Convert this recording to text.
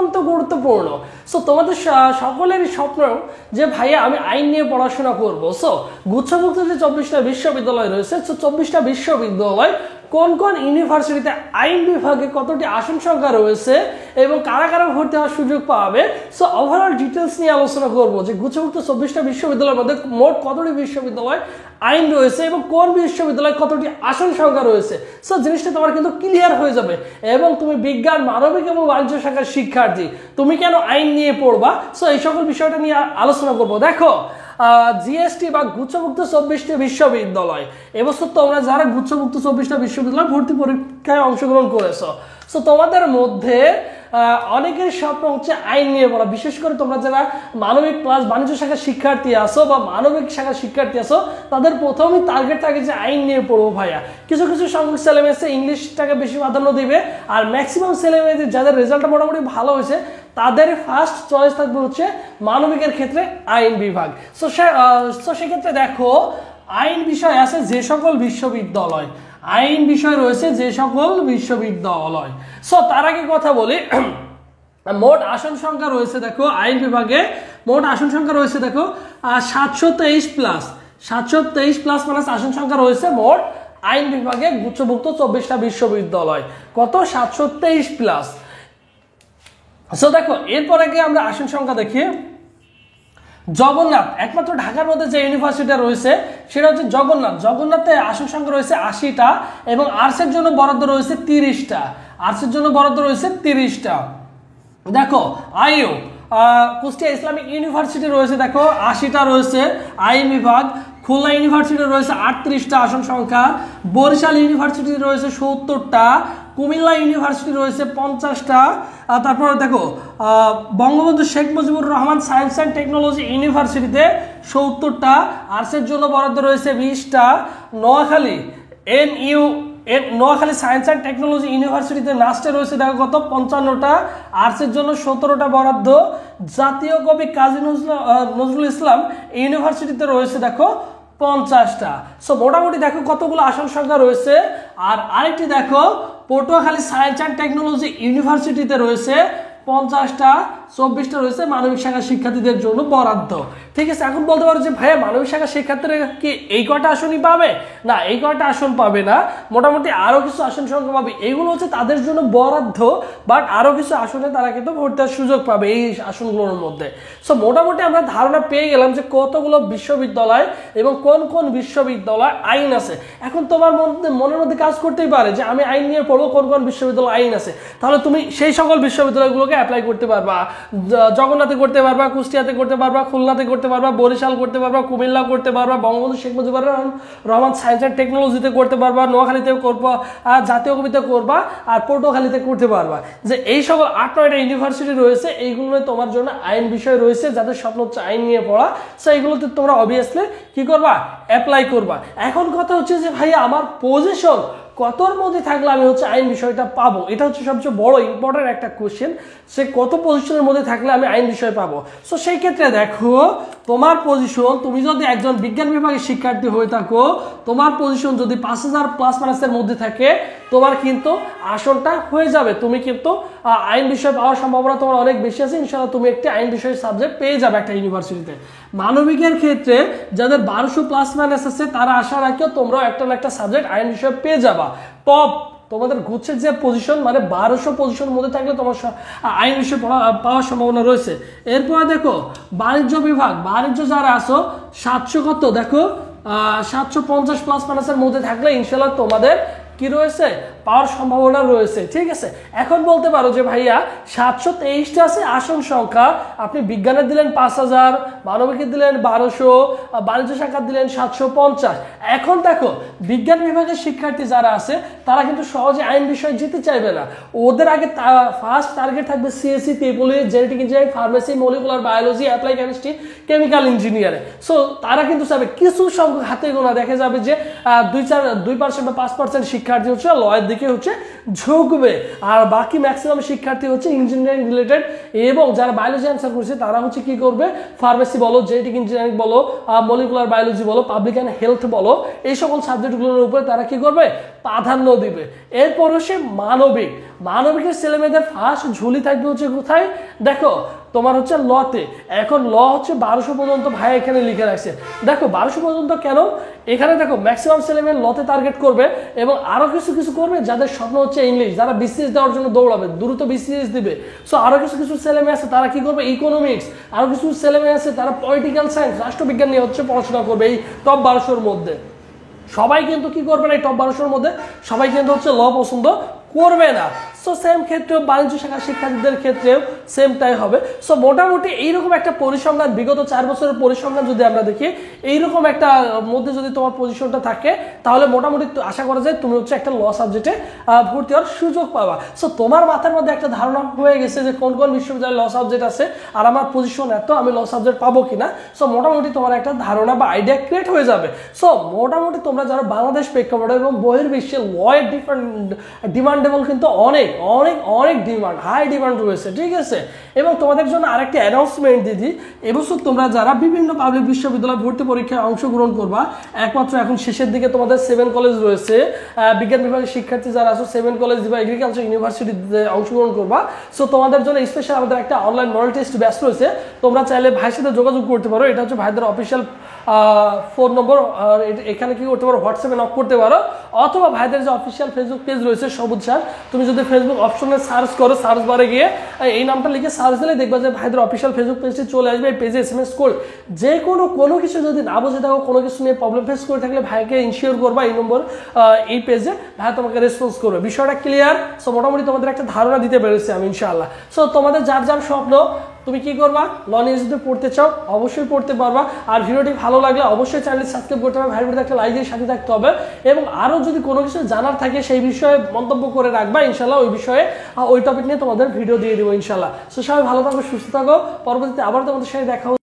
অত্যন্ত গুরুত্বপূর্ণ। সো তোমাদের সকলেরই স্বপ্ন যে ভাইয়া আমি আইন নিয়ে পড়াশোনা করবো। সো গুচ্ছভুক্ত যে 24টা বিশ্ববিদ্যালয় রয়েছে, সো 24টা বিশ্ববিদ্যালয় কোন কোন ইউনিভার্সিটিতে আইন বিভাগে কতটি আসন সংখ্যা রয়েছে এবং কারা কারা ভর্তি হওয়ার সুযোগ পাবে, সো ওভারঅল ডিটেলস নিয়ে আলোচনা করবো যে গুচ্ছভুক্ত 24টা বিশ্ববিদ্যালয়ের মধ্যে মোট কতটি বিশ্ববিদ্যালয় আইন রয়েছে এবং কোন বিশ্ববিদ্যালয়ে কতটি আসন সংখ্যা রয়েছে। সো জিনিসটা তোমার কিন্তু ক্লিয়ার হয়ে যাবে এবং তুমি বিজ্ঞান, মানবিক এবং বাণিজ্য শাখার শিক্ষার্থী, তুমি কেন আইন নিয়ে পড়বা, সো এই সকল বিষয়টা নিয়ে আলোচনা করবো। দেখো জিএসটি বা গুচ্ছভুক্ত 24টি বিশ্ববিদ্যালয়, এবছর তোমরা যারা গুচ্ছভুক্ত 24টা বিশ্ববিদ্যালয় ভর্তি পরীক্ষায় অংশগ্রহণ করেছো, সো তোমাদের মধ্যে অনেকের স্বপ্ন হচ্ছে আইন নিয়ে পড়া। বিশেষ করে তোমরা যারা মানবিক প্লাস বাণিজ্য শাখার শিক্ষার্থী আসো বা মানবিক শাখার শিক্ষার্থী আসো, তাদের প্রথমেই টার্গেট থাকে যে আইন নিয়ে পড়বো ভাইয়া। কিছু কিছু সংখ্যক ছেলেমেয়ে ইংলিশটাকে বেশি প্রাধান্য দিবে, আর ম্যাক্সিমাম ছেলেমেয়েদের যাদের রেজাল্টটা মোটামুটি ভালো হয়েছে তাদের ফার্স্ট চয়েস থাকবে হচ্ছে মানবিকের ক্ষেত্রে আইন বিভাগ। সো সেক্ষেত্রে দেখো আইন বিষয় আছে যে সকল বিশ্ববিদ্যালয়, আইন বিষয় রয়েছে যে সকল বিশ্ববিদ্যালয়। সো তার আগে কথা বলি, মোট আসন সংখ্যা রয়েছে দেখো আইন বিভাগে, মোট আসন সংখ্যা রয়েছে দেখো 723 প্লাস 723 প্লাস মাইনাস আসন সংখ্যা রয়েছে মোট আইন বিভাগে গুচ্ছভুক্ত 24টা বিশ্ববিদ্যালয়। কত? 723 প্লাস। সো দেখো এরপরে গিয়ে আমরা আসন সংখ্যা দেখি। জগন্নাথ, একমাত্র ঢাকার মধ্যে যে ইউনিভার্সিটি রয়েছে সেটা হচ্ছে জগন্নাথ। জগন্নাথে আসন সংখ্যা রয়েছে 80টা এবং আর্টসের জন্য বরাদ্দ রয়েছে 30টা, আর্টসের জন্য বরাদ্দ রয়েছে 30টা। দেখো আইইউ কুষ্টিয়া ইসলামিক ইউনিভার্সিটি রয়েছে দেখো 80টা রয়েছে আইন বিভাগ। খুলনা ইউনিভার্সিটি রয়েছে 38টা আসন সংখ্যা। বরিশাল ইউনিভার্সিটি রয়েছে 70টা। কুমিল্লা ইউনিভার্সিটি রয়েছে 50টা। তারপরে দেখো Bangabandhu Sheikh Mujibur Rahman science and technology ইউনিভার্সিটিতে 70টা, আর্টসের জন্য বরাদ্দ রয়েছে 20টা। Noakhali Noakhali science and technology ইউনিভার্সিটিতে নাস্টে রয়েছে দেখো কত? 55টা, আর্টসের জন্য 17টা বরাদ্দ। জাতীয় কবি কাজী নজরুল ইসলাম ইউনিভার্সিটিতে রয়েছে দেখো 50টা। সো মোটামুটি দেখো কতগুলো আসন সংখ্যা রয়েছে। আর আরেকটি দেখো পটুয়াখালী সায়েন্স অ্যান্ড টেকনোলজি ইউনিভার্সিটিতে রয়েছে 50টা, 24টা রয়েছে মানবিক শাখার শিক্ষার্থীদের জন্য বরাদ্দ। ঠিক আছে, এখন বলতে পারো যে ভাইয়া মানবিক শাখার শিক্ষার্থীরা কি এই কয়টা আসনই পাবে? না, এই কয়টা আসন পাবে না, মোটামুটি আরো কিছু আসন সংখ্যা পাবে। এইগুলো হচ্ছে তাদের জন্য বরাদ্দ, বাট আরো কিছু আসনে তারা কিন্তু ভর্তি হওয়ার সুযোগ পাবে এই আসনগুলোর মধ্যে। সো মোটামুটি আমরা ধারণা পেয়ে গেলাম যে কতগুলো বিশ্ববিদ্যালয় এবং কোন কোন বিশ্ববিদ্যালয় আইন আছে। এখন তোমার মনের মধ্যে কাজ করতেই পারে যে আমি আইন নিয়ে পড়বো, কোন কোন বিশ্ববিদ্যালয় আইন আছে। তাহলে তুমি সেই সকল বিশ্ববিদ্যালয়গুলোকে অ্যাপ্লাই করতে পারবা। জগন্নাথে করতে পারবা, কুষ্টিয়াতে করতে পারবা, খুলনাতে করতে পারবা, বরিশাল করতে পারবা, কুমিল্লা করতে পারবা, বঙ্গবন্ধু শেখ মুজিবুর রহমান সায়েন্স অ্যান্ড টেকনোলজিতে করতে পারবা, নোয়াখালীতে করবা, জাতীয় কবিতে করবা, আর পটুয়াখালীতে করতে পারবা। যে এই সকল 8-9টা ইউনিভার্সিটি রয়েছে, এইগুলো তোমার জন্য আইন বিষয় রয়েছে। যাদের স্বপ্ন হচ্ছে আইন নিয়ে পড়া, সো এইগুলোতে তোমরা অবভিয়াসলি কি করবা? অ্যাপ্লাই করবা। এখন কথা হচ্ছে যে ভাইয়া আমার পজিশন কতর মধ্যে থাকলে আমি হচ্ছে আইন বিষয়টা পাবো, এটা হচ্ছে সবচেয়ে বড় ইম্পর্টেন্ট একটা কোশ্চেন। সে কত পজিশনের মধ্যে থাকলে আমি আইন বিষয় পাবো। সো সেই ক্ষেত্রে দেখো তোমার পজিশন, তুমি যদি একজন বিজ্ঞান বিভাগের শিক্ষার্থী হয়ে থাকো, তোমার পজিশন যদি 5000 প্লাস মাইনাসের মধ্যে থাকে, তোমার কিন্তু আসনটা হয়ে যাবে। তুমি কিন্তু আইন বিষয় পাওয়ার সম্ভাবনা তোমার অনেক বেশি আছে। ইনশাআল্লাহ তুমি একটি আইন বিষয়ের সাবজেক্ট পেয়ে যাবে একটা ইউনিভার্সিটিতে। মানবিকের ক্ষেত্রে যাদের 1200 প্লাস মাইনাস আছে তারা আশা রাখিও তোমরাও একটা না একটা সাবজেক্ট আইন বিষয় পেয়ে যাবা। টপ তোমাদের গুচ্ছের যে পজিশন, মানে 1200 পজিশনের মধ্যে থাকলে তোমার আইন বিষয় পাওয়ার সম্ভাবনা রয়েছে। এরপরে দেখো বাণিজ্য বিভাগ, বাণিজ্য যারা আসো 700 কত দেখো 750 প্লাস মাইনাসের মধ্যে থাকলে ইনশাআল্লাহ তোমাদের কি রয়েছে? পাওয়ার সম্ভাবনা রয়েছে। ঠিক আছে, এখন বলতে পারো যে ভাইয়া 723টা আছে আসন সংখ্যা, আপনি বিজ্ঞানের দিলেন 5000, মানবিকের দিলেন 1200, বাণিজ্য শাখা দিলেন 750। এখন দেখো বিজ্ঞান বিভাগের শিক্ষার্থী যারা আছে তারা কিন্তু সহজে আইন বিষয়ে যেতে চাইবে না। ওদের আগে ফার্স্ট টার্গেট থাকবে CSC, Tripoli, genetic engineering, pharmacy, molecular biology, apply chemistry, chemical engineering. So তারা কিন্তু চাইবে কিছু সংখ্যক হাতে গোনা দেখা যাবে যে 2% বা 5% শিক্ষার্থী হচ্ছে লয়ের দিকে হচ্ছে ঝুঁকবে, আর বাকি ম্যাক্সিমাম শিক্ষার্থী হচ্ছে ইঞ্জিনিয়ারিং রিলেটেড, এবং যারা বায়োলজি অ্যান্সার করছে তারা হচ্ছে কি করবে? ফার্মেসি বলো, জেনেটিক ইঞ্জিনিয়ারিং বলো, মলিকুলার বায়োলজি বলো, পাবলিক অ্যান্ড হেলথ বলো, এই সকল সাবজেক্টগুলোর উপরে তারা কি করবে? প্রাধান্য দিবে। এরপর হচ্ছে মানবিক। মানবিকের ছেলেমেয়েদের ফার্স্ট ঝুলি থাকবে হচ্ছে কোথায় দেখো তোমার হচ্ছে লতে। এখন ল হচ্ছে 1200 পর্যন্ত ভাই এখানে লিখে রাখছে। দেখো 1200 পর্যন্ত কেন, এখানে দেখো ম্যাক্সিমাম ছেলেমেয়ে লতে টার্গেট করবে এবং আরো কিছু কিছু করবে যাদের স্বপ্ন হচ্ছে ইংলিশ, যারা বিসিএস দেওয়ার জন্য দৌড়াবে, দ্রুত বিসিএস দিবে। সো আরো কিছু কিছু ছেলেমেয়ে আছে তারা কি করবে ইকোনমিক্স, আরো কিছু ছেলেমেয়ে আছে তারা পলিটিক্যাল সায়েন্স, রাষ্ট্রবিজ্ঞান নিয়ে হচ্ছে পড়াশোনা করবে এই টপ 1200-র মধ্যে। সবাই কিন্তু কি করবে না এই টপ 1200-র মধ্যে, সবাই কিন্তু হচ্ছে ল পছন্দ করবে না। সো সেম ক্ষেত্রেও বাণিজ্য শাখার শিক্ষার্থীদের ক্ষেত্রেও সেমটাই হবে। সো মোটামুটি এইরকম একটা পরিসংখ্যান, বিগত 4 বছরের পরিসংখ্যান যদি আমরা দেখি, এইরকম একটা মধ্যে যদি তোমার পজিশনটা থাকে তাহলে মোটামুটি আশা করা যায় তুমি হচ্ছে একটা ল সাবজেক্টে ভর্তি হওয়ার সুযোগ পাবা। সো তোমার মাথার মধ্যে একটা ধারণা হয়ে গেছে যে কোন কোন বিশ্ববিদ্যালয়ে ল সাবজেক্ট আছে আর আমার পজিশন এত, আমি ল সাবজেক্ট পাবো কিনা। সো মোটামুটি তোমার একটা ধারণা বা আইডিয়া ক্রিয়েট হয়ে যাবে। সো মোটামুটি তোমরা যারা বাংলাদেশ প্রেক্ষাপটে এবং বহির্বিশ্বে লয়ের ডিমান্ডেবল কিন্তু অনেক অনেক অনেক ডিমান্ড, হাই ডিমান্ড রয়েছে, ঠিক আছে। এবং তোমাদের জন্য আরেকটি অ্যানাউন্সমেন্ট দিদি, এবছর তোমরা যারা বিভিন্ন পাবলিক বিশ্ববিদ্যালয় ভর্তি পরীক্ষায় অংশগ্রহণ করবা, একমাত্র এখন শেষের দিকে তোমাদের 7 কলেজ রয়েছে, বিজ্ঞান বিভাগের শিক্ষার্থী যারা আছো 7 কলেজ দিবা, এগ্রিকালচার ইউনিভার্সিটিতে অংশগ্রহণ করবা। সো তোমাদের জন্য স্পেশাল আমাদের একটা অনলাইন মডেল টেস্ট ব্যাচ রয়েছে, তোমরা চাইলে ভাইয়ের সাথে যোগাযোগ করতে পারো। এটা হচ্ছে ভাইদের অফিসিয়াল ফোন নম্বর, এখানে কি করতে পারো হোয়াটসঅ্যাপে নক করতে পারো, অথবা ভাইদের যে অফিসিয়াল ফেসবুক পেজ রয়েছে সবুজ স্যার, তুমি যদি ফেসবুক অপশনে সার্চ করো, সার্চ বারে গিয়ে এই নামটা লিখে সার্চ দিলে দেখবা যে ভাইদের অফিসিয়াল ফেসবুক পেজটি চলে আসবে। এই পেজে SMS কোড, যে কোনো কিছু যদি না বুঝে থাকো, কোনো কিছু নিয়ে প্রবলেম ফেস করে থাকলে ভাইকে ইনশিওর করবা এই নম্বর, এই পেজে ভাই তোমাকে রেসপন্স করবে। বিষয়টা ক্লিয়ার? সো মোটামুটি তোমাদের একটা ধারণা দিতে পেরেছি আমি ইনশাআল্লাহ। সো তোমাদের যার যার স্বপ্ন, তুমি কি করবা, ল নিয়ে যদি পড়তে চাও অবশ্যই পড়তে পারবা। আর ভিডিওটি ভালো লাগলে অবশ্যই চ্যানেল সাবস্ক্রাইব করতে হবে, ভাইয়ের ভিডিওতে একটা লাইক দিয়ে সাথে থাকতে হবে এবং আরও যদি কোনো কিছু জানার থাকে সেই বিষয়ে মন্তব্য করে রাখবা ইনশাল্লাহ, ওই বিষয়ে ওই টপিক নিয়ে তোমাদের ভিডিও দিয়ে দেবো ইনশাল্লাহ। সো সবাই ভালো থাকো, সুস্থ থাকো, পরবর্তীতে আবার তোমাদের সাথে দেখা